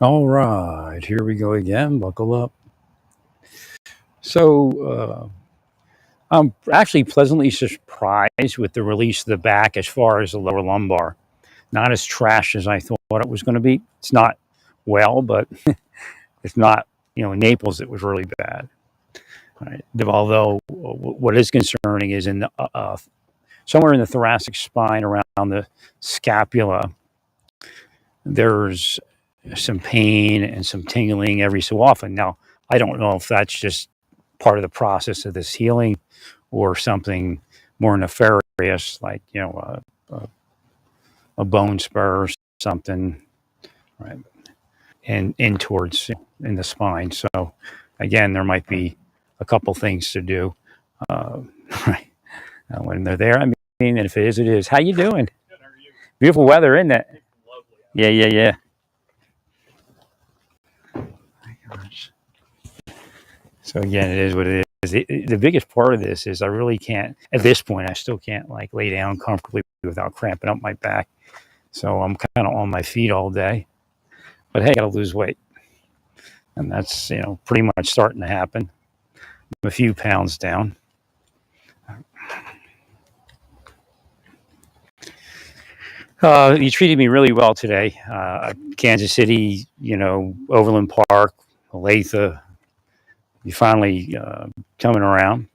All right, here we go again. Buckle up. So, I'm actually pleasantly surprised with the release of the back as far as the lower lumbar. Not as trash as I thought it was going to be. It's not well, but it's not, in Naples, it was really bad. Right? Although, what is concerning is somewhere in the thoracic spine around the scapula, there's some pain and some tingling every so often. Now, I don't know if that's just part of the process of this healing or something more nefarious, like a bone spur or something, right? And in towards in the spine. So again, there might be a couple things to do, right? When they're there. I mean, and if it is, it is. How you doing? Beautiful weather, isn't it? Yeah, yeah, yeah. My gosh. So again, it is what it is. The biggest part of this is I really can't, at this point, I still can't like lay down comfortably without cramping up my back. So I'm kind of on my feet all day. But hey, I got to lose weight. And that's, pretty much starting to happen. I'm a few pounds down. You treated me really well today. Kansas City, Overland Park, Olathe, you finally coming around.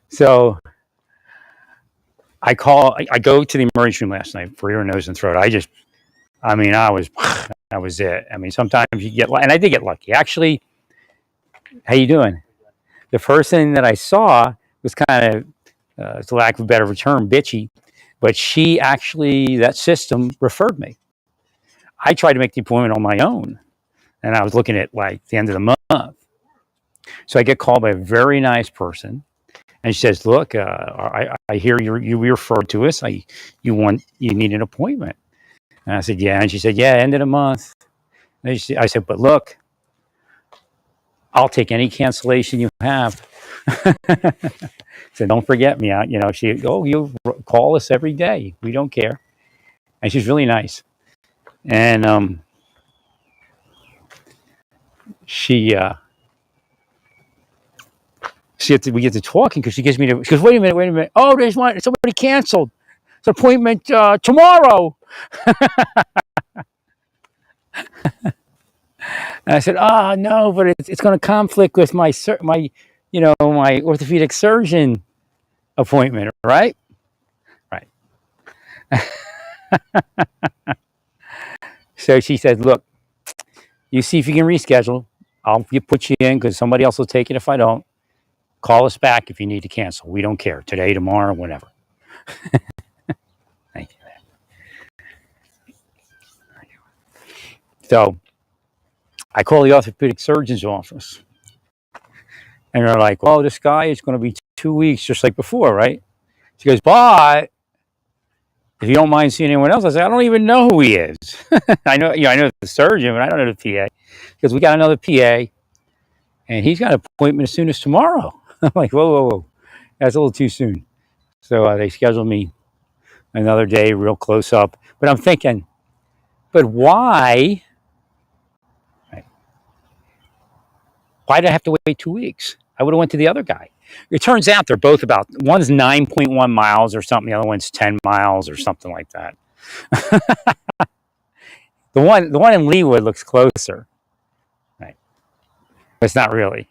So I go to the emergency room last night for ear, nose, and throat. That was it. I mean, sometimes you get, and I did get lucky. Actually, how you doing? The person that I saw was kind of, to lack of a better term, bitchy, but she actually, that system referred me. I tried to make the appointment on my own, and I was looking at like the end of the month. So I get called by a very nice person, and she says, "Look, I hear you referred to us. You need an appointment." And I said, "Yeah." And she said, "Yeah, end of the month." And I said, "But look, I'll take any cancellation you have." So don't forget me. You call us every day. We don't care. And she's really nice. And she we get to talking because she goes, wait a minute. Oh, there's one. Somebody canceled. It's an appointment tomorrow. And I said, oh no, but it's going to conflict with my my orthopedic surgeon appointment, right? Right. So she said, look, you see if you can reschedule. I'll put you in because somebody else will take it if I don't. Call us back if you need to cancel. We don't care. Today, tomorrow, whenever. Thank you. So I call the orthopedic surgeon's office. And they're like, well, this guy is going to be 2 weeks just like before, right? She goes, but if you don't mind seeing anyone else, I said, I don't even know who he is. I know the surgeon, but I don't know the PA. Because we got another PA, and he's got an appointment as soon as tomorrow. I'm like, whoa. That's a little too soon. So they scheduled me another day, real close up. But I'm thinking, but why? Right, why did I have to wait 2 weeks? I would have went to the other guy. It turns out they're both about, one's 9.1 miles or something, the other one's 10 miles or something like that. The one in Leawood looks closer. Right. But it's not really.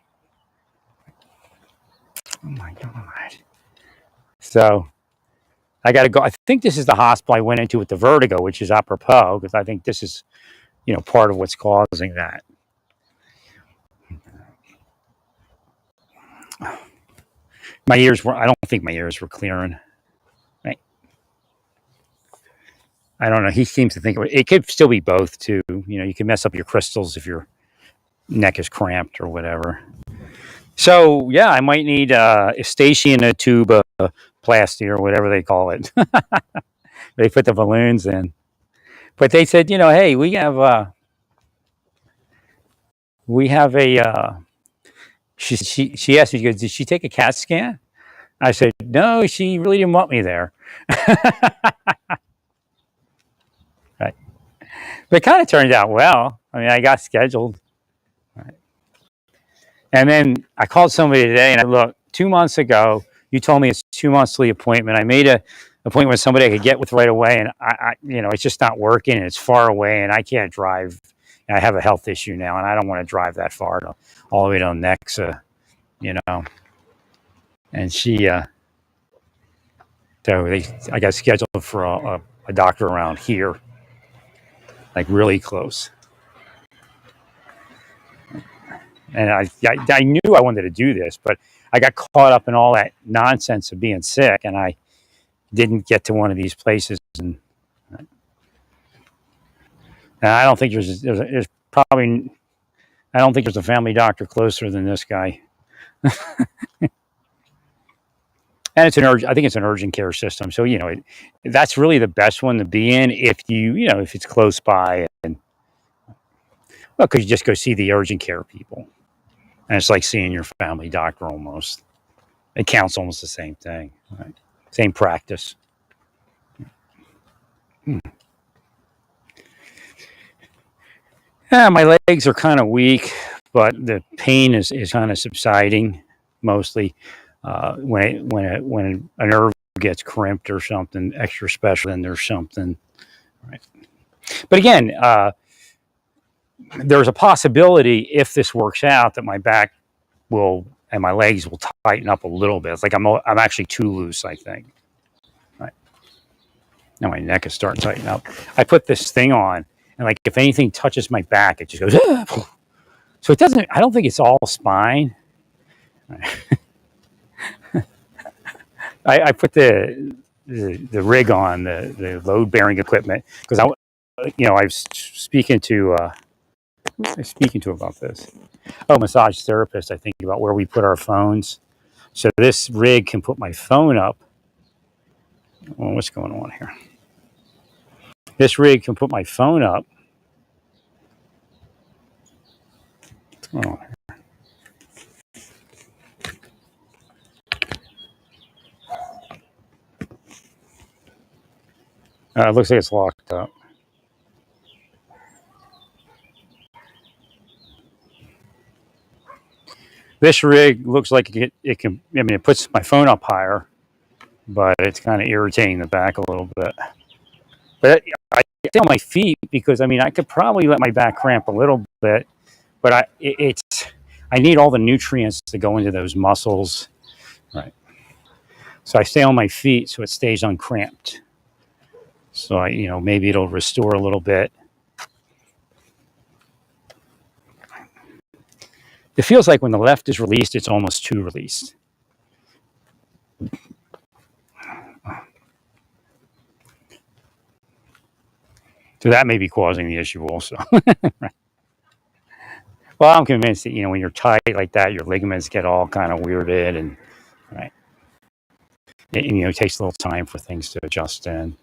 Oh my God. So I got to go. I think this is the hospital I went into with the vertigo, which is apropos because I think this is, part of what's causing that. I don't think my ears were clearing. Right. I don't know. He seems to think it could still be both too. You can mess up your crystals if your neck is cramped or whatever. So yeah, I might need a Eustachian tube plasty or whatever they call it. They put the balloons in. But they said, hey, we have a. She asked me, she goes, did she take a CAT scan? I said, no, she really didn't want me there. Right. But it kind of turned out well. I mean, I got scheduled. Right. And then I called somebody today and I look, 2 months ago, you told me it's 2 monthly appointment. I made a appointment with somebody I could get with right away. And it's just not working and it's far away and I can't drive. And I have a health issue now and I don't want to drive that far all the way to Nexa, you know. And I got scheduled for a doctor around here, like really close. And I knew I wanted to do this, but I got caught up in all that nonsense of being sick, and I didn't get to one of these places. And I don't think there's probably I don't think there's a family doctor closer than this guy. And I think it's an urgent care system. So that's really the best one to be in if if it's close by, and well, because you just go see the urgent care people. And it's like seeing your family doctor almost. It counts almost the same thing, right? Same practice. Yeah, my legs are kind of weak, but the pain is kind of subsiding mostly when a nerve gets crimped or something extra special, then there's something. Right. But again, there's a possibility if this works out that my back will and my legs will tighten up a little bit. It's like I'm actually too loose, I think. Right. Now my neck is starting to tighten up. I put this thing on, and like if anything touches my back, it just goes. Ah! So it doesn't. I don't think it's all spine. I put the rig on the load bearing equipment because I was speaking to about this. Oh, massage therapist. I think about where we put our phones. So this rig can put my phone up. Well, what's going on here? This rig can put my phone up. What's going on here? It looks like it's locked up. This rig looks like it can. I mean, it puts my phone up higher, but it's kind of irritating the back a little bit. But I stay on my feet because I could probably let my back cramp a little bit, but I need all the nutrients to go into those muscles, right? So I stay on my feet so it stays uncramped. So maybe it'll restore a little bit. It feels like when the left is released, it's almost too released. So that may be causing the issue also. Well, I'm convinced that when you're tight like that, your ligaments get all kind of weirded, and right. It takes a little time for things to adjust in.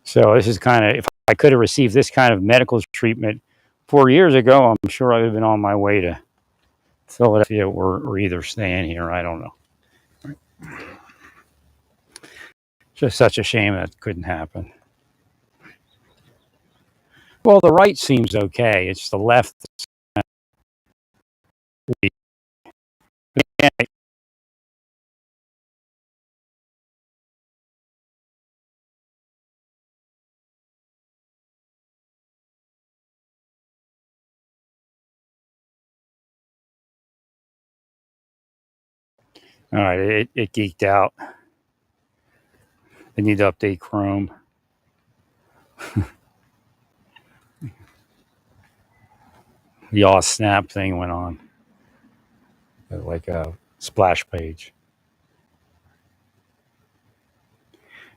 So this is kind of, if I could have received this kind of medical treatment 4 years ago, I'm sure I would have been on my way to Philadelphia or either staying here. I don't know. Right. Just such a shame that couldn't happen. Well, the right seems okay. It's the left that's kind of weak. All right, it geeked out. They need to update Chrome. The all snap thing went on, like a splash page.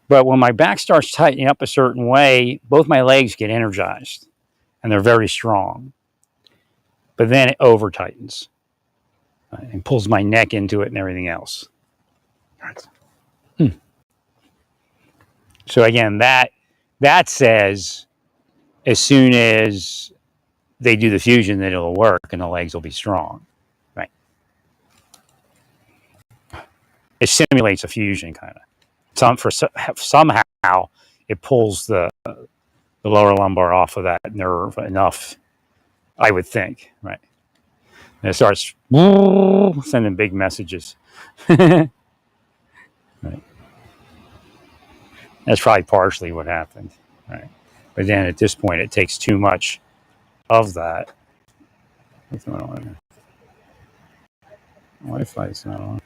But when my back starts tightening up a certain way, both my legs get energized, and they're very strong. But then it over tightens and pulls my neck into it and everything else. So again, that says as soon as they do the fusion, then it'll work and the legs will be strong. Right. It simulates a fusion kind of. Somehow it pulls the lower lumbar off of that nerve enough, I would think. Right. And it starts sending big messages. Right. That's probably partially what happened. Right. But then at this point, it takes too much of that. What's going on? Wi-Fi's not on.